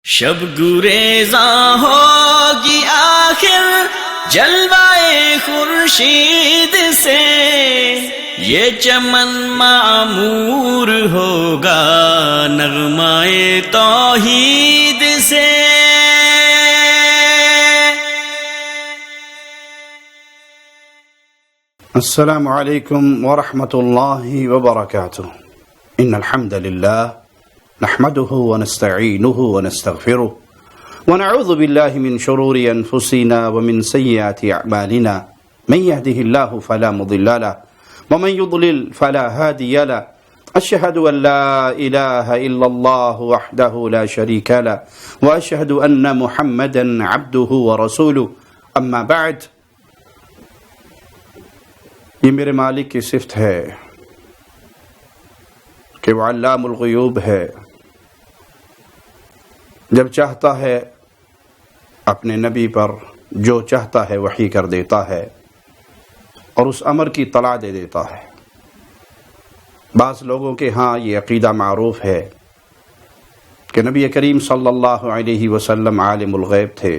شب گریزاں ہوگی آخر جلوائے خورشید سے، یہ چمن معمور ہوگا نغمائے توحید سے۔ السلام علیکم ورحمۃ اللہ وبرکاتہ۔ ان الحمد للہ نحمده ونستعینه ونستغفره ونعوذ بالله من شرور انفسنا ومن سیئات اعمالنا، من يهده الله فلا مضل له ومن يضلل فلا هادي له، اشهد ان لا اله الا الله وحده لا شريك له واشهد ان محمدا عبده ورسوله، اما بعد۔ یہ میرے مالک کی صفت ہے کہ وہ علام الغیوب ہے، جب چاہتا ہے اپنے نبی پر جو چاہتا ہے وحی کر دیتا ہے اور اس امر کی اطلاع دے دیتا ہے۔ بعض لوگوں کے ہاں یہ عقیدہ معروف ہے کہ نبی کریم صلی اللہ علیہ وسلم عالم الغیب تھے،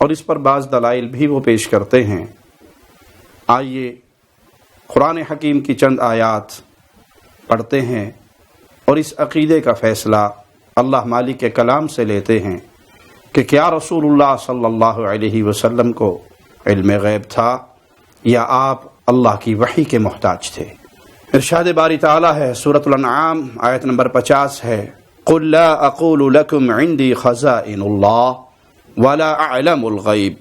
اور اس پر بعض دلائل بھی وہ پیش کرتے ہیں۔ آئیے قرآن حکیم کی چند آیات پڑھتے ہیں اور اس عقیدے کا فیصلہ اللہ مالک کے کلام سے لیتے ہیں کہ کیا رسول اللہ صلی اللہ علیہ وسلم کو علم غیب تھا یا آپ اللہ کی وحی کے محتاج تھے۔ ارشاد باری تعالیٰ ہے، سورۃ الانعام آیت نمبر 50 ہے، قل لا اقول لکم عندی خزائن اللہ ولا اعلم الغیب۔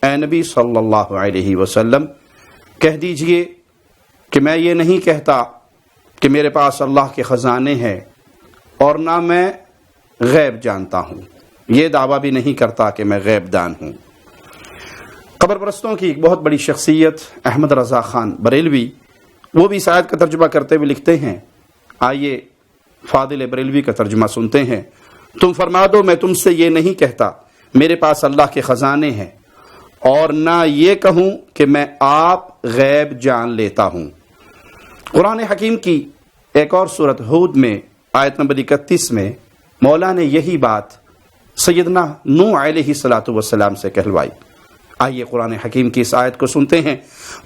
اے نبی صلی اللہ علیہ وسلم کہہ دیجئے کہ میں یہ نہیں کہتا کہ میرے پاس اللہ کے خزانے ہیں اور نہ میں غیب جانتا ہوں، یہ دعویٰ بھی نہیں کرتا کہ میں غیب دان ہوں۔ قبر پرستوں کی ایک بہت بڑی شخصیت احمد رضا خان بریلوی، وہ بھی اس آیت کا ترجمہ کرتے ہوئے لکھتے ہیں۔ آئیے فاضل بریلوی کا ترجمہ سنتے ہیں۔ تم فرما دو میں تم سے یہ نہیں کہتا میرے پاس اللہ کے خزانے ہیں، اور نہ یہ کہوں کہ میں آپ غیب جان لیتا ہوں۔ قرآن حکیم کی ایک اور سورت ہود میں آیت نمبر 31 میں مولا نے یہی بات سیدنا نوح علیہ السلام سے کہلوائی۔ آئیے قرآن حکیم کی اس آیت کو سنتے ہیں۔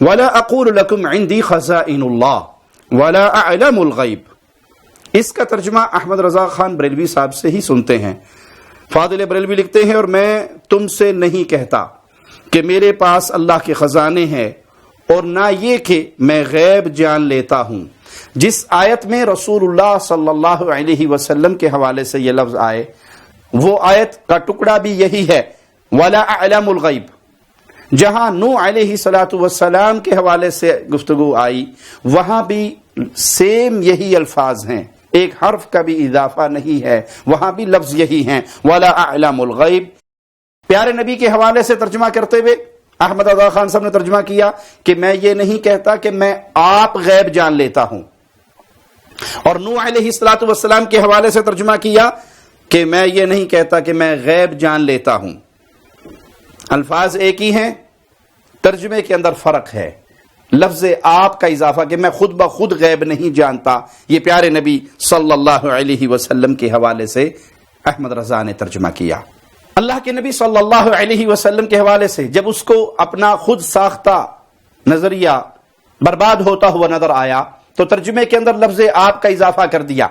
وَلَا أَقُولُ لَكُمْ عِنْدِي خَزَائِنُ اللَّهِ وَلَا أَعْلَمُ الْغَيْبِ۔ اس کا ترجمہ احمد رضا خان بریلوی صاحب سے ہی سنتے ہیں۔ فاضل بریلوی لکھتے ہیں، اور میں تم سے نہیں کہتا کہ میرے پاس اللہ کے خزانے ہیں اور نہ یہ کہ میں غیب جان لیتا ہوں۔ جس آیت میں رسول اللہ صلی اللہ علیہ وسلم کے حوالے سے یہ لفظ آئے، وہ آیت کا ٹکڑا بھی یہی ہے، وَلَا أَعْلَمُ الْغَيْبِ۔ جہاں نوح علیہ السلام کے حوالے سے گفتگو آئی، وہاں بھی سیم یہی الفاظ ہیں، ایک حرف کا بھی اضافہ نہیں ہے، وہاں بھی لفظ یہی ہیں، وَلَا أَعْلَمُ الْغَيْبِ۔ پیارے نبی کے حوالے سے ترجمہ کرتے ہوئے احمد رضا خان صاحب نے ترجمہ کیا کہ میں یہ نہیں کہتا کہ میں آپ غیب جان لیتا ہوں، اور نوح علیہ السلام کے حوالے سے ترجمہ کیا کہ میں یہ نہیں کہتا کہ میں غیب جان لیتا ہوں۔ الفاظ ایک ہی ہیں، ترجمے کے اندر فرق ہے، لفظ آپ کا اضافہ کہ میں خود بخود غیب نہیں جانتا، یہ پیارے نبی صلی اللہ علیہ وسلم کے حوالے سے احمد رضا نے ترجمہ کیا۔ اللہ کے نبی صلی اللہ علیہ وسلم کے حوالے سے جب اس کو اپنا خود ساختہ نظریہ برباد ہوتا ہوا نظر آیا تو ترجمے کے اندر لفظ آپ کا اضافہ کر دیا،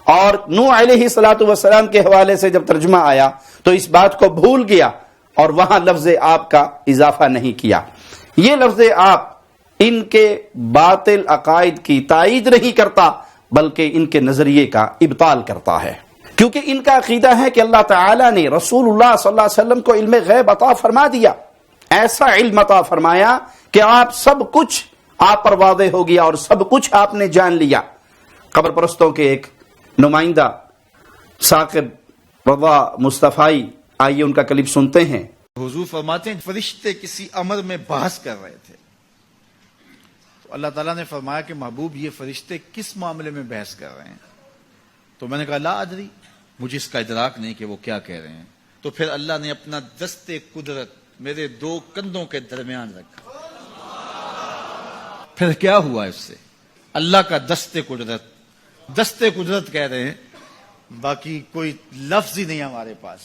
اور نوح علیہ السلام کے حوالے سے جب ترجمہ آیا تو اس بات کو بھول گیا اور وہاں لفظ آپ کا اضافہ نہیں کیا۔ یہ لفظ آپ ان کے باطل عقائد کی تائید نہیں کرتا بلکہ ان کے نظریے کا ابطال کرتا ہے، کیونکہ ان کا عقیدہ ہے کہ اللہ تعالیٰ نے رسول اللہ صلی اللہ علیہ وسلم کو علم غیب عطا فرما دیا، ایسا علم عطا فرمایا کہ آپ سب کچھ آپ پر واضح ہو گیا اور سب کچھ آپ نے جان لیا۔ قبر پرستوں کے ایک نمائندہ ثاقب رضا مصطفی، آئیے ان کا کلپ سنتے ہیں۔ حضور فرماتے ہیں فرشتے کسی امر میں بحث کر رہے تھے، تو اللہ تعالیٰ نے فرمایا کہ محبوب یہ فرشتے کس معاملے میں بحث کر رہے ہیں؟ تو میں نے کہا لا ادری، مجھے اس کا ادراک نہیں کہ وہ کیا کہہ رہے ہیں۔ تو پھر اللہ نے اپنا دست قدرت میرے دو کندھوں کے درمیان رکھا۔ پھر کیا ہوا اس سے؟ اللہ کا دست قدرت کہہ رہے ہیں باقی کوئی لفظ ہی نہیں ہمارے پاس.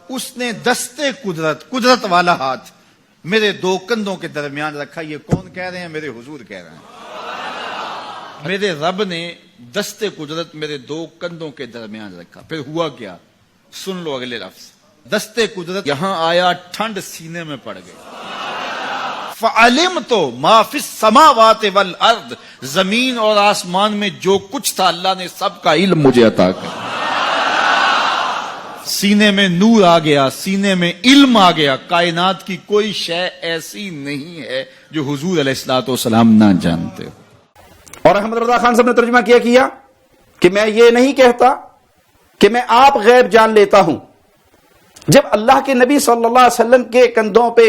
اس نے دستے قدرت والا ہاتھ میرے دو کندھوں کے درمیان رکھا. یہ کون کہہ رہے ہیں؟ میرے حضور کہہ رہے ہیں. میرے رب نے دستے قدرت میرے دو کندھوں کے درمیان رکھا. پھر ہوا کیا؟ سن لو اگلے لفظ. دستے قدرت یہاں آیا، ٹھنڈ سینے میں پڑ گئی. فَعَلِمْتُ مَا فِي السَّمَاوَاتِ وَالْأَرْضِ، زمین اور آسمان میں جو کچھ تھا اللہ نے سب کا علم مجھے عطا کیا. سینے میں نور آ گیا، سینے میں علم آ گیا. کائنات کی کوئی شے ایسی نہیں ہے جو حضور علیہ الصلوۃ والسلام نہ جانتے. اور احمد رضا خان صاحب نے ترجمہ کیا کہ میں یہ نہیں کہتا کہ میں آپ غیب جان لیتا ہوں. جب اللہ کے نبی صلی اللہ علیہ وسلم کے کندھوں پہ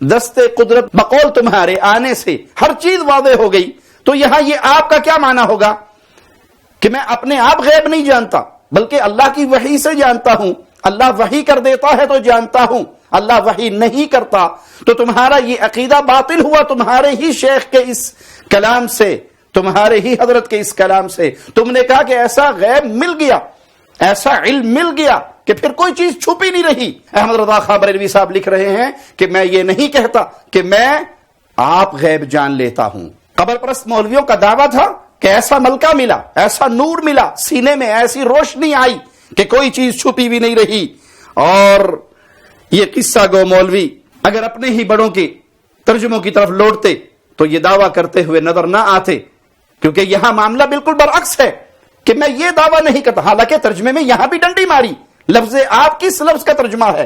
دستے قدرت بقول تمہارے آنے سے ہر چیز واضح ہو گئی، تو یہاں یہ آپ کا کیا معنی ہوگا کہ میں اپنے آپ غیب نہیں جانتا بلکہ اللہ کی وحی سے جانتا ہوں. اللہ وحی کر دیتا ہے تو جانتا ہوں، اللہ وحی نہیں کرتا تو تمہارا یہ عقیدہ باطل ہوا. تمہارے ہی شیخ کے اس کلام سے، تمہارے ہی حضرت کے اس کلام سے تم نے کہا کہ ایسا غیب مل گیا، ایسا علم مل گیا کہ پھر کوئی چیز چھپی نہیں رہی. احمد رضا خان بریلوی صاحب لکھ رہے ہیں کہ میں یہ نہیں کہتا کہ میں آپ غیب جان لیتا ہوں. قبر پرست مولویوں کا دعویٰ تھا کہ ایسا ملکہ ملا، ایسا نور ملا، سینے میں ایسی روشنی آئی کہ کوئی چیز چھپی بھی نہیں رہی. اور یہ قصہ گو مولوی اگر اپنے ہی بڑوں کے ترجموں کی طرف لوٹتے تو یہ دعویٰ کرتے ہوئے نظر نہ آتے، کیونکہ یہاں معاملہ بالکل برعکس ہے کہ میں یہ دعویٰ نہیں کرتا. حالانکہ ترجمے میں یہاں بھی ڈنڈی ماری. لفظ آپ کس لفظ کا ترجمہ ہے؟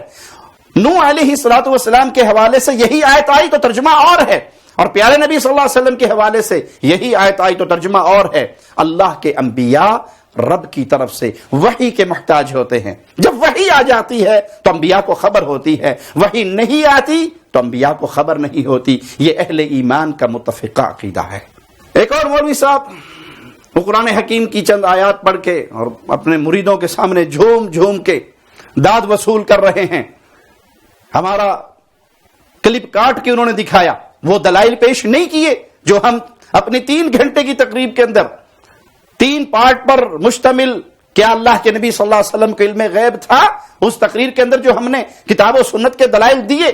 نوح علیہ الصلوۃ والسلام کے حوالے سے یہی آیت آئی تو ترجمہ اور ہے، اور پیارے نبی صلی اللہ علیہ وسلم کے حوالے سے یہی آیت آئی تو ترجمہ اور ہے. اللہ کے انبیاء رب کی طرف سے وحی کے محتاج ہوتے ہیں. جب وحی آ جاتی ہے تو انبیاء کو خبر ہوتی ہے، وحی نہیں آتی تو انبیاء کو خبر نہیں ہوتی. یہ اہل ایمان کا متفقہ عقیدہ ہے. ایک اور مولوی صاحب وہ قرآن حکیم کی چند آیات پڑھ کے اور اپنے مریدوں کے سامنے جھوم جھوم کے داد وصول کر رہے ہیں. ہمارا کلپ کاٹ کے انہوں نے دکھایا، وہ دلائل پیش نہیں کیے جو ہم اپنی 3 گھنٹے کی تقریب کے اندر 3 پارٹ پر مشتمل کیا اللہ کے نبی صلی اللہ علیہ وسلم کے علم غیب تھا، اس تقریر کے اندر جو ہم نے کتاب و سنت کے دلائل دیے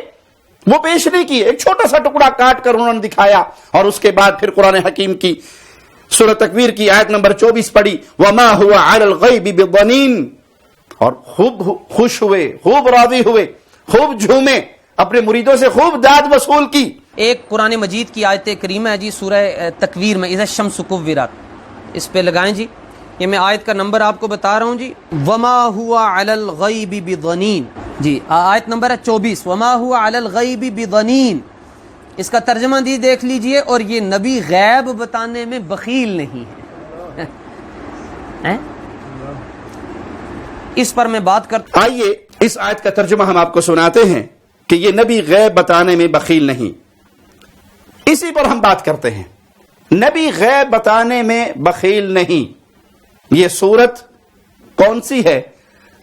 وہ پیش نہیں کیے. ایک چھوٹا سا ٹکڑا کاٹ کر انہوں نے دکھایا اور اس کے بعد پھر قرآن حکیم کی سورہ تکویر کی آیت نمبر 24 پڑھی، وَمَا هُوَ عَلَى الْغَيْبِ بِضَنِينَ، اور خوب خوش ہوئے، خوب راضی ہوئے، خوب جھومے، اپنے مریدوں سے خوب داد وصول کی. ایک قرآن مجید کی آیت کریمہ ہے جی سورہ تکویر میں، اذا الشمس کورت، اس پہ لگائیں جی. یہ میں آیت کا نمبر آپ کو بتا رہا ہوں جی. وما هو علی الغیب بضنین، جی آیت نمبر ہے 24. وما هو علی الغیب بضنین، اس کا ترجمہ دی دیکھ لیجئے. اور یہ نبی غیب بتانے میں بخیل نہیں ہے. اس پر میں بات کرتا. آئیے اس آیت کا ترجمہ ہم آپ کو سناتے ہیں کہ یہ نبی غیب بتانے میں بخیل نہیں. اسی پر ہم بات کرتے ہیں. نبی غیب بتانے میں بخیل نہیں. یہ سورت کون سی ہے؟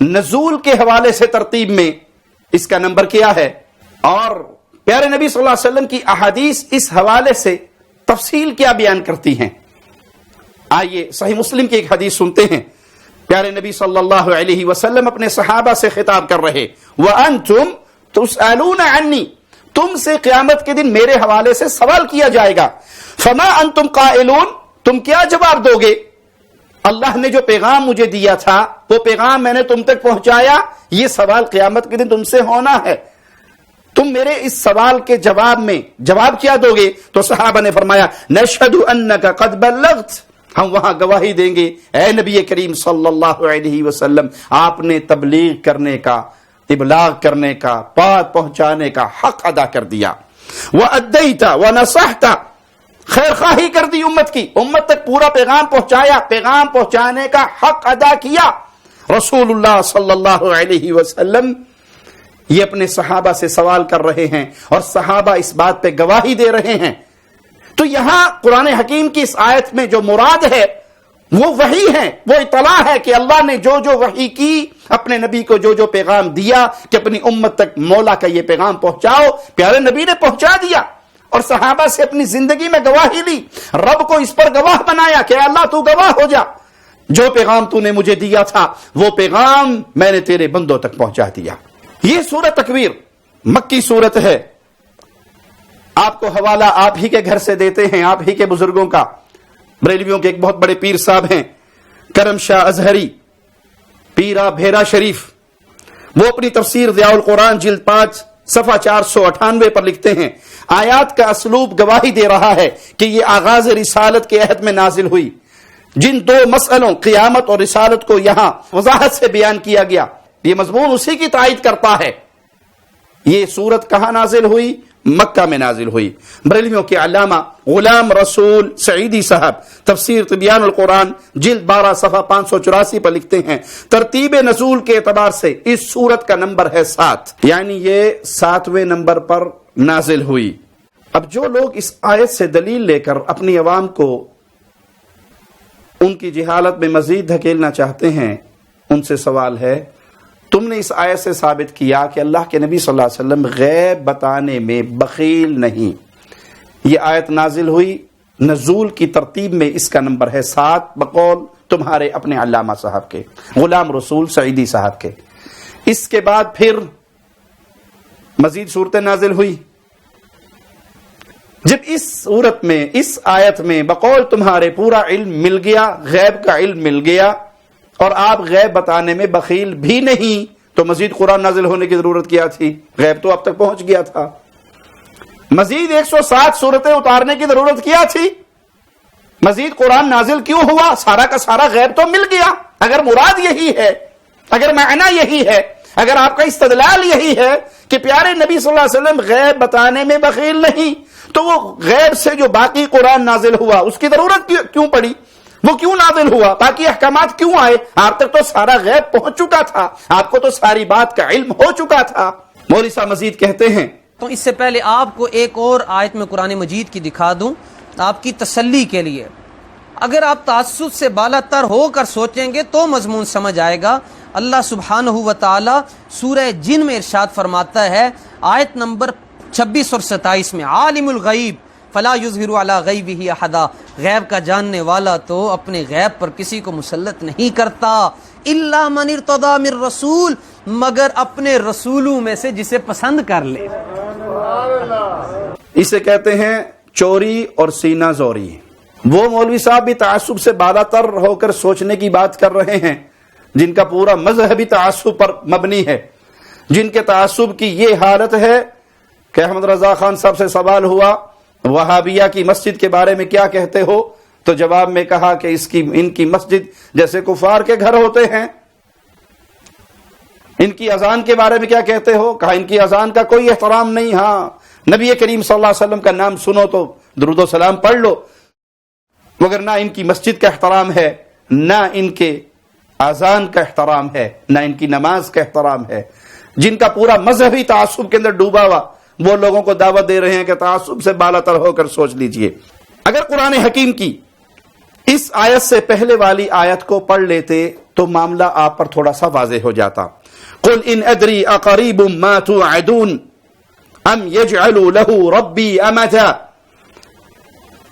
نزول کے حوالے سے ترتیب میں اس کا نمبر کیا ہے؟ اور پیارے نبی صلی اللہ علیہ وسلم کی احادیث اس حوالے سے تفصیل کیا بیان کرتی ہیں؟ آئیے صحیح مسلم کی ایک حدیث سنتے ہیں. پیارے نبی صلی اللہ علیہ وسلم اپنے صحابہ سے خطاب کر رہے، وَأَنْتُمْ تُسْأَلُونَ عَنِّي، تم سے قیامت کے دن میرے حوالے سے سوال کیا جائے گا. فَمَا أَنْتُمْ قَائِلُونَ، تم کیا جواب دو گے؟ اللہ نے جو پیغام مجھے دیا تھا وہ پیغام میں نے تم تک پہنچایا، یہ سوال قیامت کے دن تم سے ہونا ہے. تم میرے اس سوال کے جواب میں جواب کیا دو گے؟ تو صحابہ نے فرمایا، نشہد انک قد بلغت، ہم وہاں گواہی دیں گے اے نبی کریم صلی اللہ علیہ وسلم آپ نے تبلیغ کرنے کا، ابلاغ کرنے کا، بات پہنچانے کا حق ادا کر دیا. وَأَدَّيْتَ وَنَصَحْتَ، خیر خواہی کر دی امت کی، امت تک پورا پیغام پہنچایا، پیغام پہنچانے کا حق ادا کیا. رسول اللہ صلی اللہ علیہ وسلم یہ اپنے صحابہ سے سوال کر رہے ہیں اور صحابہ اس بات پہ گواہی دے رہے ہیں. تو یہاں قرآن حکیم کی اس آیت میں جو مراد ہے وہ وحی ہے، وہ اطلاع ہے کہ اللہ نے جو جو وحی کی، اپنے نبی کو جو جو پیغام دیا کہ اپنی امت تک مولا کا یہ پیغام پہنچاؤ، پیارے نبی نے پہنچا دیا. اور صحابہ سے اپنی زندگی میں گواہی لی، رب کو اس پر گواہ بنایا کہ اللہ تو گواہ ہو جا. جو پیغام تو نے مجھے دیا تھا وہ پیغام میں نے تیرے بندوں تک پہنچا دیا۔ یہ سورۃ تکویر مکی سورت ہے۔ آپ کو حوالہ آپ ہی کے گھر سے دیتے ہیں، آپ ہی کے بزرگوں کا۔ بریلویوں کے ایک بہت بڑے پیر صاحب ہیں کرم شاہ ازہری، پیرا بھیرا شریف، وہ اپنی تفسیر ضیاء القرآن جلد 5 صفحہ 498 پر لکھتے ہیں، آیات کا اسلوب گواہی دے رہا ہے کہ یہ آغاز رسالت کے عہد میں نازل ہوئی۔ جن دو مسئلوں قیامت اور رسالت کو یہاں وضاحت سے بیان کیا گیا، یہ مضمون اسی کی تائید کرتا ہے۔ یہ سورت کہاں نازل ہوئی؟ مکہ میں نازل ہوئی۔ بریلویوں کے علامہ غلام رسول سعیدی صاحب تفسیر تبیان القرآن جلد 12 صفحہ 584 پر لکھتے ہیں، ترتیب نزول کے اعتبار سے اس سورت کا نمبر ہے 7، یعنی یہ 7ویں نمبر پر نازل ہوئی۔ اب جو لوگ اس آیت سے دلیل لے کر اپنی عوام کو ان کی جہالت میں مزید دھکیلنا چاہتے ہیں، ان سے سوال ہے، تم نے اس آیت سے ثابت کیا کہ اللہ کے نبی صلی اللہ علیہ وسلم غیب بتانے میں بخیل نہیں۔ یہ آیت نازل ہوئی، نزول کی ترتیب میں اس کا نمبر ہے 7 بقول تمہارے اپنے علامہ صاحب کے، غلام رسول سعیدی صاحب کے۔ اس کے بعد پھر مزید صورتیں نازل ہوئی۔ جب اس صورت میں، اس آیت میں بقول تمہارے پورا علم مل گیا، غیب کا علم مل گیا، اور آپ غیب بتانے میں بخیل بھی نہیں، تو مزید قرآن نازل ہونے کی ضرورت کیا تھی؟ غیب تو اب تک پہنچ گیا تھا۔ مزید 107 صورتیں اتارنے کی ضرورت کیا تھی؟ مزید قرآن نازل کیوں ہوا؟ سارا کا سارا غیب تو مل گیا۔ اگر مراد یہی ہے، اگر معنی یہی ہے، اگر آپ کا استدلال یہی ہے کہ پیارے نبی صلی اللہ علیہ وسلم غیب بتانے میں بخیل نہیں، تو وہ غیب سے جو باقی قرآن نازل ہوا اس کی ضرورت کیوں پڑی؟ وہ کیوں نازل ہوا؟ باقی احکامات کیوں آئے؟ آپ تک تو سارا غیب پہنچ چکا تھا، آپ کو تو ساری بات کا علم ہو چکا تھا۔ مولوی صاحب مزید کہتے ہیں، تو اس سے پہلے آپ کو ایک اور آیت میں قرآن مجید کی دکھا دوں آپ کی تسلی کے لیے۔ اگر آپ تعصب سے بالا تر ہو کر سوچیں گے تو مضمون سمجھ آئے گا۔ اللہ سبحانہ و تعالی سورہ جن میں ارشاد فرماتا ہے، آیت نمبر 26 اور 27 میں، عالم الغیب فلا یظہر علی غیبہ احدا، غیب کا جاننے والا تو اپنے غیب پر کسی کو مسلط نہیں کرتا، الا من ارتضی من رسول، مگر اپنے رسولوں میں سے جسے پسند کر لے۔ اسے کہتے ہیں چوری اور سینہ زوری۔ وہ مولوی صاحب بھی تعصب سے بالا تر ہو کر سوچنے کی بات کر رہے ہیں، جن کا پورا مذہبی تعصب پر مبنی ہے، جن کے تعصب کی یہ حالت ہے کہ احمد رضا خان صاحب سے سوال ہوا وہابیہ کی مسجد کے بارے میں کیا کہتے ہو، تو جواب میں کہا کہ ان کی مسجد جیسے کفار کے گھر ہوتے ہیں۔ ان کی اذان کے بارے میں کیا کہتے ہو؟ کہا ان کی اذان کا کوئی احترام نہیں، ہاں نبی کریم صلی اللہ علیہ وسلم کا نام سنو تو درود و سلام پڑھ لو، مگر نہ ان کی مسجد کا احترام ہے، نہ ان کے اذان کا احترام ہے، نہ ان کی نماز کا احترام ہے۔ جن کا پورا مذہبی تعصب کے اندر ڈوبا ہوا، وہ لوگوں کو دعوت دے رہے ہیں کہ تعصب سے بالا تر ہو کر سوچ لیجئے۔ اگر قرآن حکیم کی اس آیت سے پہلے والی آیت کو پڑھ لیتے تو معاملہ آپ پر تھوڑا سا واضح ہو جاتا۔ قل ان ادری اقریب ما توعدون ام یجعل له ربی امدا،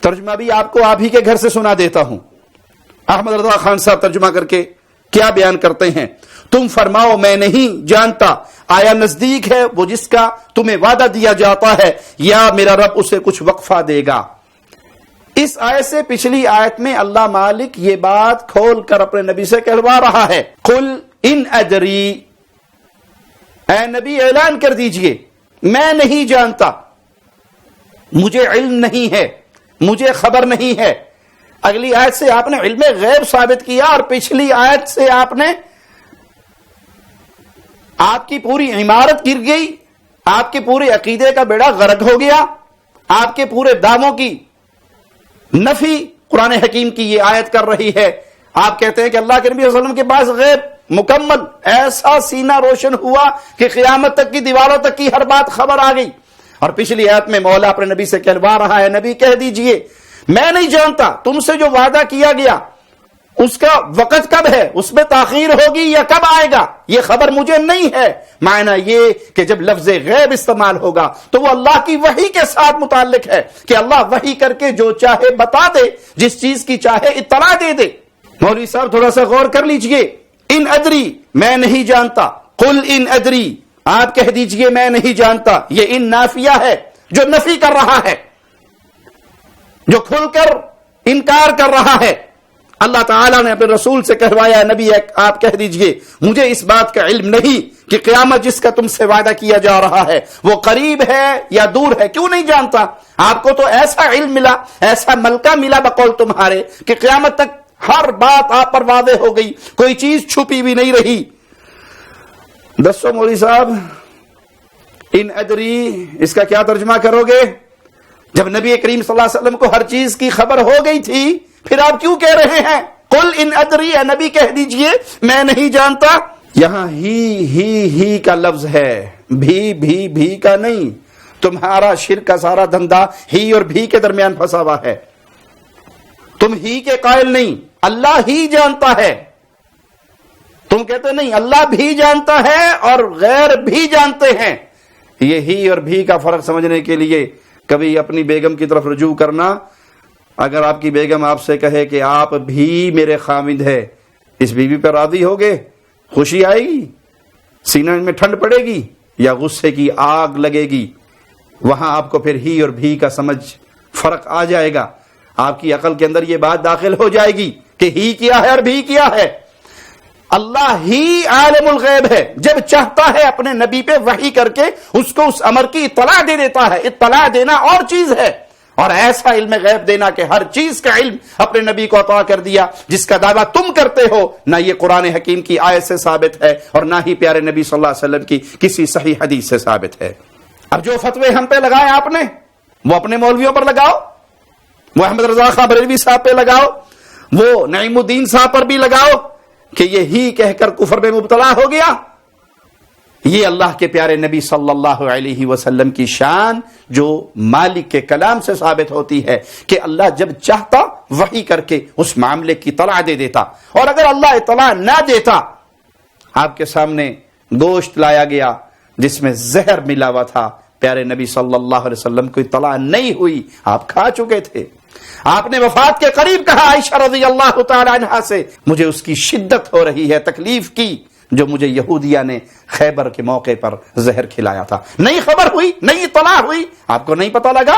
ترجمہ بھی آپ کو آپ ہی کے گھر سے سنا دیتا ہوں۔ احمد رضا خان صاحب ترجمہ کر کے کیا بیان کرتے ہیں، تم فرماؤ میں نہیں جانتا، آیا نزدیک ہے وہ جس کا تمہیں وعدہ دیا جاتا ہے، یا میرا رب اسے کچھ وقفہ دے گا۔ اس آیت سے پچھلی آیت میں اللہ مالک یہ بات کھول کر اپنے نبی سے کہلوا رہا ہے، قل ان ادری، اے نبی اعلان کر دیجئے میں نہیں جانتا، مجھے علم نہیں ہے، مجھے خبر نہیں ہے۔ اگلی آیت سے آپ نے علم غیب ثابت کیا، اور پچھلی آیت سے آپ کی پوری عمارت گر گئی، آپ کے پورے عقیدے کا بیڑا غرق ہو گیا، آپ کے پورے دعووں کی نفی قرآن حکیم کی یہ آیت کر رہی ہے۔ آپ کہتے ہیں کہ اللہ کے نبی صلی اللہ علیہ وسلم کے پاس غیب مکمل، ایسا سینہ روشن ہوا کہ قیامت تک کی دیواروں تک کی ہر بات خبر آ گئی۔ اور پچھلی آیت میں مولا اپنے نبی سے کہلوا رہا ہے، نبی کہہ دیجئے میں نہیں جانتا تم سے جو وعدہ کیا گیا اس کا وقت کب ہے، اس میں تاخیر ہوگی یا کب آئے گا، یہ خبر مجھے نہیں ہے۔ معنی یہ کہ جب لفظ غیب استعمال ہوگا تو وہ اللہ کی وحی کے ساتھ متعلق ہے کہ اللہ وحی کر کے جو چاہے بتا دے، جس چیز کی چاہے اطلاع دے دے۔ مولوی صاحب تھوڑا سا غور کر لیجئے. ان ادری میں نہیں جانتا، قل ان ادری آپ کہہ دیجئے میں نہیں جانتا. یہ ان نافیہ ہے جو نفی کر رہا ہے، جو کھل کر انکار کر رہا ہے. اللہ تعالیٰ نے اپنے رسول سے کہوایا نبی آپ کہہ دیجئے مجھے اس بات کا علم نہیں کہ قیامت جس کا تم سے وعدہ کیا جا رہا ہے وہ قریب ہے یا دور ہے. کیوں نہیں جانتا؟ آپ کو تو ایسا علم ملا، ایسا ملکہ ملا بقول تمہارے کہ قیامت تک ہر بات آپ پر واضح ہو گئی، کوئی چیز چھپی بھی نہیں رہی. دسو مولوی صاحب ان ادری اس کا کیا ترجمہ کرو گے؟ جب نبی کریم صلی اللہ علیہ وسلم کو ہر چیز کی خبر ہو گئی تھی پھر آپ کیوں کہہ رہے ہیں قل ان ادری؟ اے نبی کہہ دیجئے میں نہیں جانتا. یہاں ہی کا لفظ ہے، بھی کا نہیں. تمہارا شرک کا سارا دھندا ہی اور بھی کے درمیان پھنسا ہوا ہے. تم ہی کے قائل نہیں، اللہ ہی جانتا ہے. تم کہتے نہیں اللہ بھی جانتا ہے اور غیر بھی جانتے ہیں. یہ ہی اور بھی کا فرق سمجھنے کے لیے کبھی اپنی بیگم کی طرف رجوع کرنا. اگر آپ کی بیگم آپ سے کہے کہ آپ بھی میرے خامد ہے، اس بیوی پر راضی ہوگے؟ خوشی آئے گی؟ سینہ میں ٹھنڈ پڑے گی یا غصے کی آگ لگے گی؟ وہاں آپ کو پھر ہی اور بھی کا سمجھ فرق آ جائے گا. آپ کی عقل کے اندر یہ بات داخل ہو جائے گی کہ ہی کیا ہے اور بھی کیا ہے. اللہ ہی عالم الغیب ہے، جب چاہتا ہے اپنے نبی پہ وحی کر کے اس کو اس امر کی اطلاع دے دیتا ہے. اطلاع دینا اور چیز ہے اور ایسا علم غیب دینا کہ ہر چیز کا علم اپنے نبی کو عطا کر دیا جس کا دعویٰ تم کرتے ہو نہ یہ قرآن حکیم کی آیت سے ثابت ہے اور نہ ہی پیارے نبی صلی اللہ علیہ وسلم کی کسی صحیح حدیث سے ثابت ہے. اب جو فتوے ہم پہ لگائے آپ نے وہ اپنے مولویوں پر لگاؤ، وہ احمد رضا خان بریلوی صاحب پہ لگاؤ، وہ نعیم الدین صاحب پر بھی لگاؤ کہ یہ ہی کہہ کر کفر میں مبتلا ہو گیا. یہ اللہ کے پیارے نبی صلی اللہ علیہ وسلم کی شان جو مالک کے کلام سے ثابت ہوتی ہے کہ اللہ جب چاہتا وحی کر کے اس معاملے کی اطلاع دے دیتا. اور اگر اللہ اطلاع نہ دیتا، آپ کے سامنے گوشت لایا گیا جس میں زہر ملا ہوا تھا، پیارے نبی صلی اللہ علیہ وسلم کو اطلاع نہیں ہوئی، آپ کھا چکے تھے. آپ نے وفات کے قریب کہا عائشہ رضی اللہ تعالی عنہا سے مجھے اس کی شدت ہو رہی ہے، تکلیف کی، جو مجھے یہودیہ نے خیبر کے موقع پر زہر کھلایا تھا. نہیں خبر ہوئی، نہیں اطلاع ہوئی، آپ کو نہیں پتا لگا.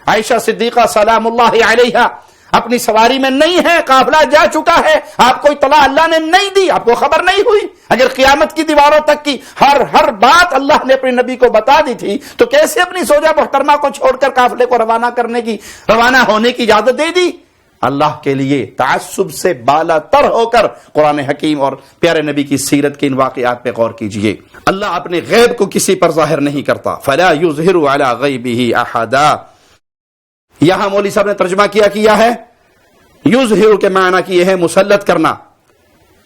عائشہ صدیقہ سلام اللہ علیہا اپنی سواری میں نہیں ہے، قافلہ جا چکا ہے، آپ کو اطلاع اللہ نے نہیں دی، آپ کو خبر نہیں ہوئی. اگر قیامت کی دیواروں تک کی ہر بات اللہ نے اپنے نبی کو بتا دی تھی تو کیسے اپنی زوجہ محترمہ کو چھوڑ کر قافلے کو روانہ ہونے کی اجازت دے دی؟ اللہ کے لیے تعصب سے بالا تر ہو کر قرآن حکیم اور پیارے نبی کی سیرت کے ان واقعات پہ غور کیجئے. اللہ اپنے غیب کو کسی پر ظاہر نہیں کرتا. فلا یظہر علی غیبہ احدا. یہاں مولوی صاحب نے ترجمہ کیا ہے یظہر کے معنی کی ہے مسلط کرنا.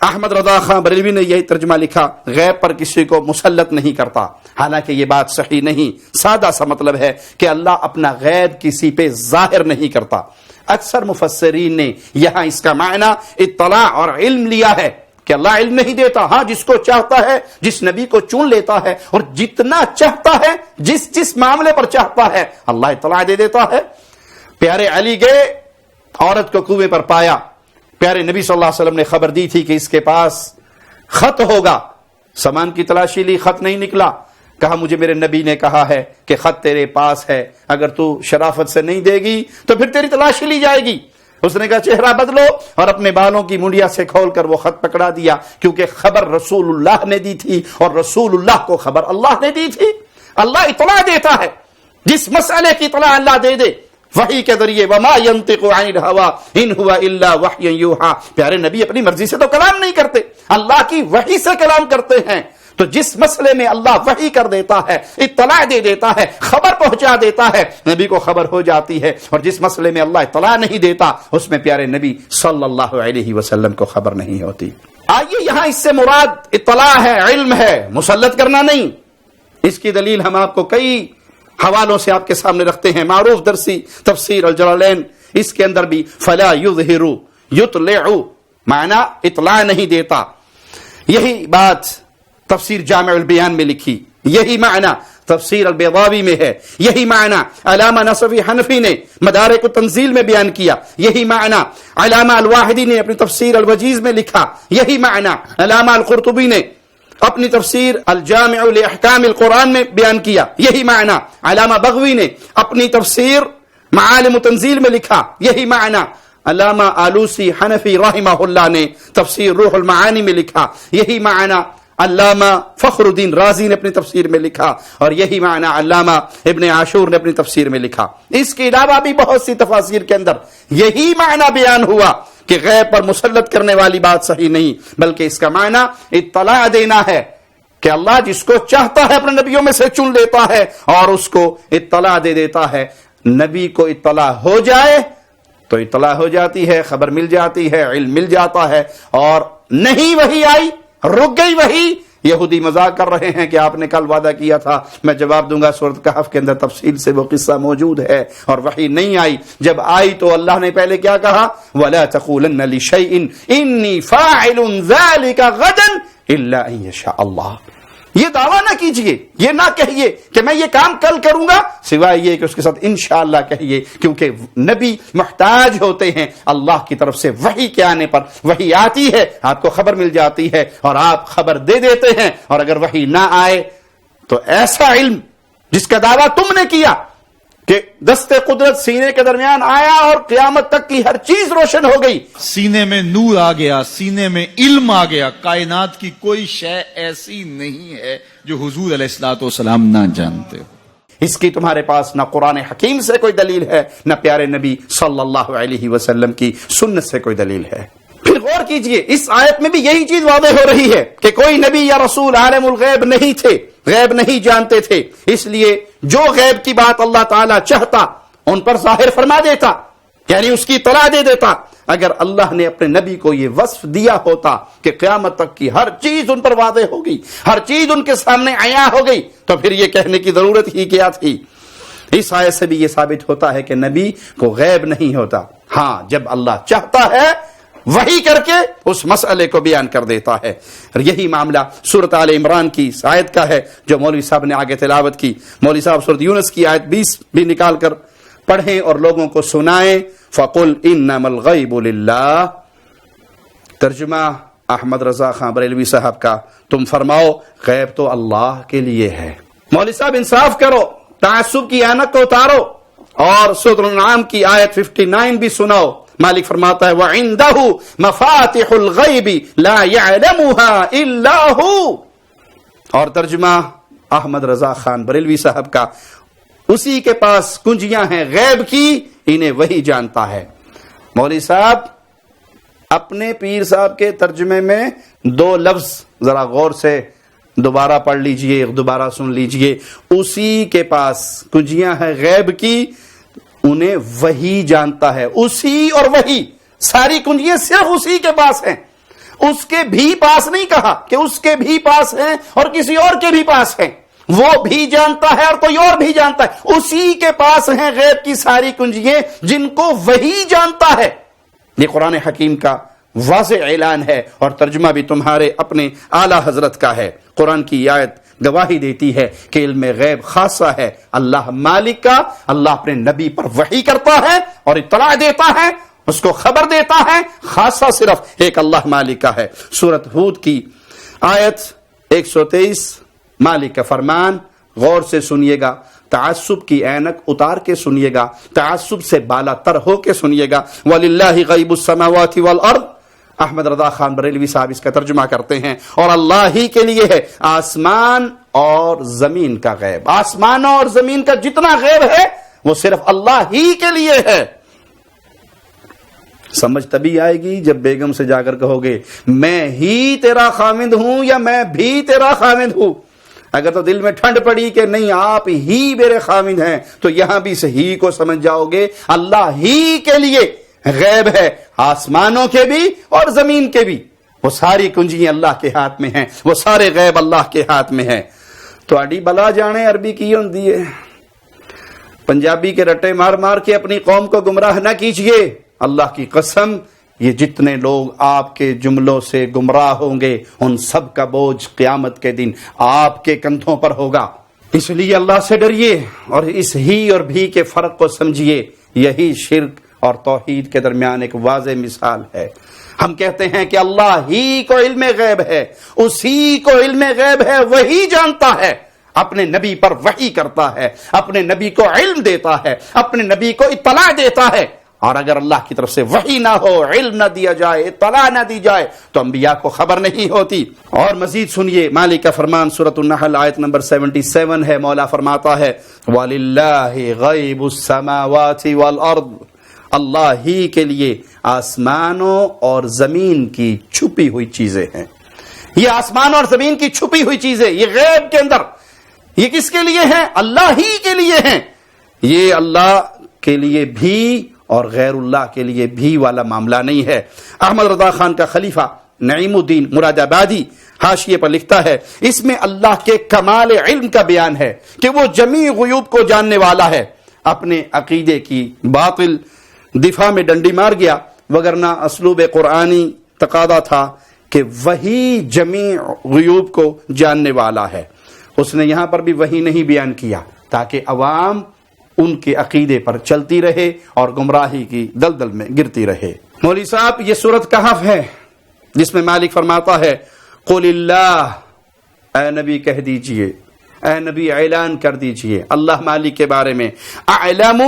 احمد رضا خان بریلوی نے یہی ترجمہ لکھا، غیب پر کسی کو مسلط نہیں کرتا. حالانکہ یہ بات صحیح نہیں، سادہ سا مطلب ہے کہ اللہ اپنا غیب کسی پہ ظاہر نہیں کرتا. اکثر مفسرین نے یہاں اس کا معنی اطلاع اور علم لیا ہے کہ اللہ علم نہیں دیتا، ہاں جس کو چاہتا ہے، جس نبی کو چن لیتا ہے اور جتنا چاہتا ہے، جس معاملے پر چاہتا ہے اللہ اطلاع دے دیتا ہے. پیارے علی گئے، عورت کو کنویں پر پایا، پیارے نبی صلی اللہ علیہ وسلم نے خبر دی تھی کہ اس کے پاس خط ہوگا. سامان کی تلاشی لی، خط نہیں نکلا. کہا مجھے میرے نبی نے کہا ہے کہ خط تیرے پاس ہے، اگر تو شرافت سے نہیں دے گی تو پھر تیری تلاشی لی جائے گی. اس نے کہا چہرہ بدلو اور اپنے بالوں کی منڈیا سے کھول کر وہ خط پکڑا دیا، کیونکہ خبر رسول اللہ نے دی تھی اور رسول اللہ کو خبر اللہ نے دی تھی. اللہ اطلاع دیتا ہے، جس مسئلے کی اطلاع اللہ دے دے وحی کے ذریعے. وما ينطق عن الهوى ان هو الا وحی یوحى. پیارے نبی اپنی مرضی سے تو کلام نہیں کرتے، اللہ کی وحی سے کلام کرتے ہیں. تو جس مسئلے میں اللہ وحی کر دیتا ہے، اطلاع دے دیتا ہے، خبر پہنچا دیتا ہے، نبی کو خبر ہو جاتی ہے. اور جس مسئلے میں اللہ اطلاع نہیں دیتا اس میں پیارے نبی صلی اللہ علیہ وسلم کو خبر نہیں ہوتی. آئیے یہاں اس سے مراد اطلاع ہے، علم ہے، مسلط کرنا نہیں. اس کی دلیل ہم آپ کو کئی حوالوں سے آپ کے سامنے رکھتے ہیں. معروف درسی تفسیر الجلالین، اس کے اندر بھی فلا یظہر یطلع معنی اطلاع نہیں دیتا. یہی بات تفسیر جامع البیان میں لکھی، یہی معنی تفسیر البیضاوی میں ہے، یہی معنی علامہ نصفی حنفی نے مدارک التنزیل میں بیان کیا، یہی معنی علامہ الواحدی نے اپنی تفسیر الوجیز میں لکھا، یہی معنی علامہ القرطبی نے اپنی تفسیر الجامع لاحکام القرآن میں بیان کیا، یہی معنی علامہ بغوی نے اپنی تفسیر معالم تنزیل میں لکھا، یہی معنی علامہ آلوسی حنفی رحمہ اللہ نے تفسیر روح المعانی میں لکھا، یہی معنی علامہ فخر الدین رازی نے اپنی تفسیر میں لکھا، اور یہی معنی علامہ ابن عاشور نے اپنی تفسیر میں لکھا۔ اس کے علاوہ بھی بہت سی تفاسیر کے اندر یہی معنی بیان ہوا کہ غیب پر مسلط کرنے والی بات صحیح نہیں، بلکہ اس کا معنی اطلاع دینا ہے کہ اللہ جس کو چاہتا ہے اپنے نبیوں میں سے چن لیتا ہے اور اس کو اطلاع دے دیتا ہے۔ نبی کو اطلاع ہو جائے تو اطلاع ہو جاتی ہے، خبر مل جاتی ہے، علم مل جاتا ہے، اور نہیں وہی آئی، رک گئی وہی۔ یہودی مذاق کر رہے ہیں کہ آپ نے کل وعدہ کیا تھا، میں جواب دوں گا، سورۃ کہف کے اندر تفصیل سے وہ قصہ موجود ہے، اور وحی نہیں آئی۔ جب آئی تو اللہ نے پہلے کیا کہا؟ وَلَا تَقُولَنَّ لِشَيْءٍ إِنِّي فَاعِلٌ ذَلِكَ غَدًا إِلَّا أَن يَشَاءَ اللَّهُ۔ یہ دعویٰ نہ کیجئے، یہ نہ کہیے کہ میں یہ کام کل کروں گا، سوائے یہ کہ اس کے ساتھ انشاءاللہ کہیے، کیونکہ نبی محتاج ہوتے ہیں اللہ کی طرف سے وحی کے آنے پر۔ وحی آتی ہے، آپ کو خبر مل جاتی ہے اور آپ خبر دے دیتے ہیں، اور اگر وحی نہ آئے تو ایسا علم جس کا دعویٰ تم نے کیا کہ دست قدرت سینے کے درمیان آیا اور قیامت تک کی ہر چیز روشن ہو گئی، سینے میں نور آ گیا، سینے میں علم آ گیا، کائنات کی کوئی شے ایسی نہیں ہے جو حضور علیہ الصلوۃ والسلام نہ جانتے ہو۔ اس کی تمہارے پاس نہ قرآن حکیم سے کوئی دلیل ہے، نہ پیارے نبی صلی اللہ علیہ وسلم کی سنت سے کوئی دلیل ہے۔ پھر غور کیجئے، اس آیت میں بھی یہی چیز واضح ہو رہی ہے کہ کوئی نبی یا رسول عالم الغیب نہیں تھے، غیب نہیں جانتے تھے، اس لیے جو غیب کی بات اللہ تعالیٰ چاہتا ان پر ظاہر فرما دیتا، یعنی اس کی اطلاع دے دیتا۔ اگر اللہ نے اپنے نبی کو یہ وصف دیا ہوتا کہ قیامت تک کی ہر چیز ان پر واضح ہو گئی، ہر چیز ان کے سامنے عیاں ہو گئی، تو پھر یہ کہنے کی ضرورت ہی کیا تھی؟ اس آیت سے بھی یہ ثابت ہوتا ہے کہ نبی کو غیب نہیں ہوتا، ہاں جب اللہ چاہتا ہے وحی کر کے اس مسئلے کو بیان کر دیتا ہے۔ اور یہی معاملہ سورۃ آل عمران کی آیت کا ہے جو مولوی صاحب نے آگے تلاوت کی۔ مولوی صاحب سورۃ یونس کی آیت 20 بھی نکال کر پڑھیں اور لوگوں کو سنائیں۔ فَقُلْ إِنَّمَا الْغَيْبُ لِلَّهِ، ترجمہ احمد رضا خان بریلوی صاحب کا، تم فرماؤ غیب تو اللہ کے لیے ہے۔ مولوی صاحب انصاف کرو، تعصب کی اینک کو اتارو، اور سورۃ الانعام کی آیت 59 بھی سناؤ۔ مالک فرماتا ہے وَعِندَهُ مَفَاتِحُ الْغَيْبِ لَا يَعْلَمُهَا إِلَّا هُ، اور ترجمہ احمد رضا خان بریلوی صاحب کا، اسی کے پاس کنجیاں ہیں غیب کی، انہیں وہی جانتا ہے۔ مولوی صاحب اپنے پیر صاحب کے ترجمے میں 2 لفظ ذرا غور سے دوبارہ پڑھ لیجئے، دوبارہ سن لیجئے۔ اسی کے پاس کنجیاں ہیں غیب کی، انہیں وہی جانتا ہے، اسی اور وہی، ساری کنجیاں صرف اسی کے پاس ہیں۔ اس کے بھی پاس نہیں کہا کہ اس کے بھی پاس ہیں اور کسی اور کے بھی پاس ہیں، وہ بھی جانتا ہے اور کوئی اور بھی جانتا ہے، اسی کے پاس ہیں غیب کی ساری کنجیاں جن کو وہی جانتا ہے۔ یہ قرآن حکیم کا واضح اعلان ہے، اور ترجمہ بھی تمہارے اپنے اعلی حضرت کا ہے۔ قرآن کی آیت گواہی دیتی ہے کہ علم غیب خاصہ ہے اللہ مالک کا، اللہ اپنے نبی پر وحی کرتا ہے اور اطلاع دیتا ہے، اس کو خبر دیتا ہے، خاصہ صرف ایک اللہ مالک کا ہے۔ سورۃ ہود کی آیت 123، مالک کا فرمان، غور سے سنیے گا، تعصب کی اینک اتار کے سنیے گا، تعصب سے بالا تر ہو کے سنیے گا۔ وَلِلَّهِ غَيْبُ السَّمَاوَاتِ وَالْأَرْضِ، احمد رضا خان بریلوی صاحب اس کا ترجمہ کرتے ہیں، اور اللہ ہی کے لیے ہے آسمان اور زمین کا غیب۔ آسمانوں اور زمین کا جتنا غیب ہے وہ صرف اللہ ہی کے لیے ہے۔ سمجھ تبھی آئے گی جب بیگم سے جا کر کہو گے میں ہی تیرا خامند ہوں یا میں بھی تیرا خامند ہوں۔ اگر تو دل میں ٹھنڈ پڑی کہ نہیں آپ ہی میرے خامند ہیں، تو یہاں بھی صحیح کو سمجھ جاؤ گے اللہ ہی کے لیے غیب ہے، آسمانوں کے بھی اور زمین کے بھی، وہ ساری کنجیاں اللہ کے ہاتھ میں ہیں، وہ سارے غیب اللہ کے ہاتھ میں ہیں۔ تو اڈی بلا جانے عربی کی ہوندی ہے، پنجابی کے رٹے مار مار کے اپنی قوم کو گمراہ نہ کیجئے۔ اللہ کی قسم یہ جتنے لوگ آپ کے جملوں سے گمراہ ہوں گے ان سب کا بوجھ قیامت کے دن آپ کے کندھوں پر ہوگا۔ اس لیے اللہ سے ڈریے اور اس ہی اور بھی کے فرق کو سمجھیے. یہی شرک اور توحید کے درمیان ایک واضح مثال ہے. ہم کہتے ہیں کہ اللہ ہی کو علم غیب ہے، اسی کو علم غیب ہے، وہی جانتا ہے، اپنے نبی پر وحی کرتا ہے، اپنے نبی کو علم دیتا ہے، اپنے نبی کو اطلاع دیتا ہے. اور اگر اللہ کی طرف سے وحی نہ ہو، علم نہ دیا جائے، اطلاع نہ دی جائے تو انبیاء کو خبر نہیں ہوتی. اور مزید سنیے مالک کا فرمان سورۃ النحل آیت نمبر 77 ہے. مولا فرماتا ہے وَلِلَّهِ غَيْبُ السَّمَاوَاتِ وَالْأَرْضِ، اللہ ہی کے لیے آسمانوں اور زمین کی چھپی ہوئی چیزیں ہیں. یہ آسمان اور زمین کی چھپی ہوئی چیزیں، یہ غیب کے اندر، یہ کس کے لیے ہیں؟ اللہ ہی کے لیے ہیں. یہ اللہ کے لیے بھی اور غیر اللہ کے لیے بھی والا معاملہ نہیں ہے. احمد رضا خان کا خلیفہ نعیم الدین مراد آبادی حاشیے پر لکھتا ہے اس میں اللہ کے کمال علم کا بیان ہے کہ وہ جمیع غیوب کو جاننے والا ہے. اپنے عقیدے کی باطل دفاع میں ڈنڈی مار گیا، وگرنہ اسلوب قرآنی تقاضا تھا کہ وہی جمیع غیوب کو جاننے والا ہے. اس نے یہاں پر بھی وہی نہیں بیان کیا تاکہ عوام ان کے عقیدے پر چلتی رہے اور گمراہی کی دلدل میں گرتی رہے. مولوی صاحب یہ سورۃ کہف ہے جس میں مالک فرماتا ہے قل اللہ، اے نبی کہہ دیجئے، اے نبی اعلان کر دیجئے اللہ مالک کے بارے میں، اعلم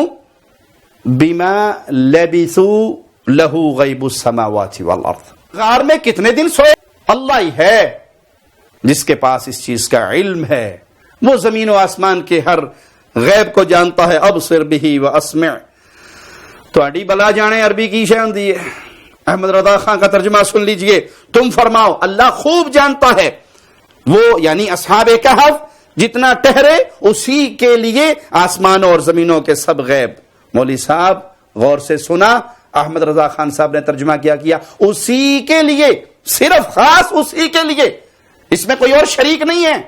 بما لبثوا لہ غیب السماوات والارض. غار میں کتنے دن سوئے؟ اللہ ہی ہے جس کے پاس اس چیز کا علم ہے. وہ زمین و آسمان کے ہر غیب کو جانتا ہے. ابصر بہ واسمع. تو اڈی بلا جانے عربی کی شے ہوندی ہے. احمد رضا خان کا ترجمہ سن لیجئے. تم فرماؤ اللہ خوب جانتا ہے. وہ یعنی اصحاب کہف جتنا ٹہرے اسی کے لیے آسمانوں اور زمینوں کے سب غیب. مولوی صاحب غور سے سنا، احمد رضا خان صاحب نے ترجمہ کیا اسی کے لیے، صرف خاص اسی کے لیے. اس میں کوئی اور شریک نہیں ہے،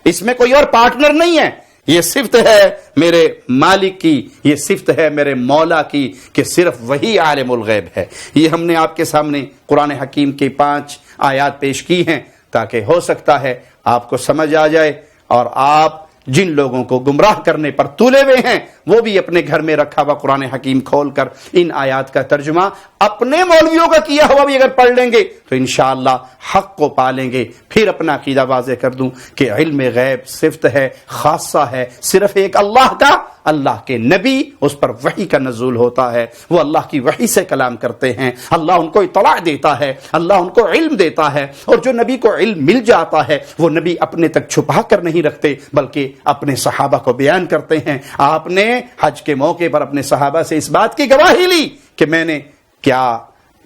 اس میں کوئی اور پارٹنر نہیں ہے. یہ صفت ہے میرے مالک کی، یہ صفت ہے میرے مولا کی کہ صرف وہی عالم الغیب ہے. یہ ہم نے آپ کے سامنے قرآن حکیم کی 5 آیات پیش کی ہیں تاکہ ہو سکتا ہے آپ کو سمجھ آ جائے اور آپ جن لوگوں کو گمراہ کرنے پر تولے ہوئے ہیں وہ بھی اپنے گھر میں رکھا ہوا قرآن حکیم کھول کر ان آیات کا ترجمہ اپنے مولویوں کا کیا ہوا بھی اگر پڑھ لیں گے تو انشاءاللہ حق کو پالیں گے. پھر اپنا عقیدہ واضح کر دوں کہ علم غیب صفت ہے، خاصہ ہے صرف ایک اللہ کا. اللہ کے نبی اس پر وحی کا نزول ہوتا ہے، وہ اللہ کی وحی سے کلام کرتے ہیں، اللہ ان کو اطلاع دیتا ہے، اللہ ان کو علم دیتا ہے. اور جو نبی کو علم مل جاتا ہے وہ نبی اپنے تک چھپا کر نہیں رکھتے بلکہ اپنے صحابہ کو بیان کرتے ہیں. آپ نے حج کے موقع پر اپنے صحابہ سے اس بات کی گواہی لی کہ میں نے کیا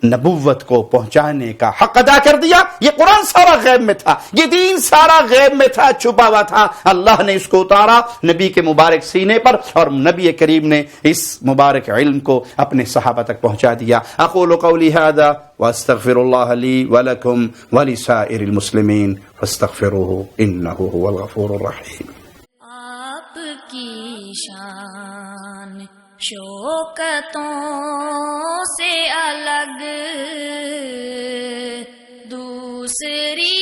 نبوت کو پہنچانے کا حق ادا کر دیا. یہ قرآن سارا غیب میں تھا، یہ دین سارا غیب میں تھا، چھپا ہوا تھا. اللہ نے اس کو اتارا نبی کے مبارک سینے پر اور نبی کریم نے اس مبارک علم کو اپنے صحابہ تک پہنچا دیا. اقول قولی ھذا واستغفر اللہ لی ولکم ولسائر المسلمین فاستغفروہ انہ هو الغفور الرحیم. آپ کی شان شوکتوں سے الگ دوسری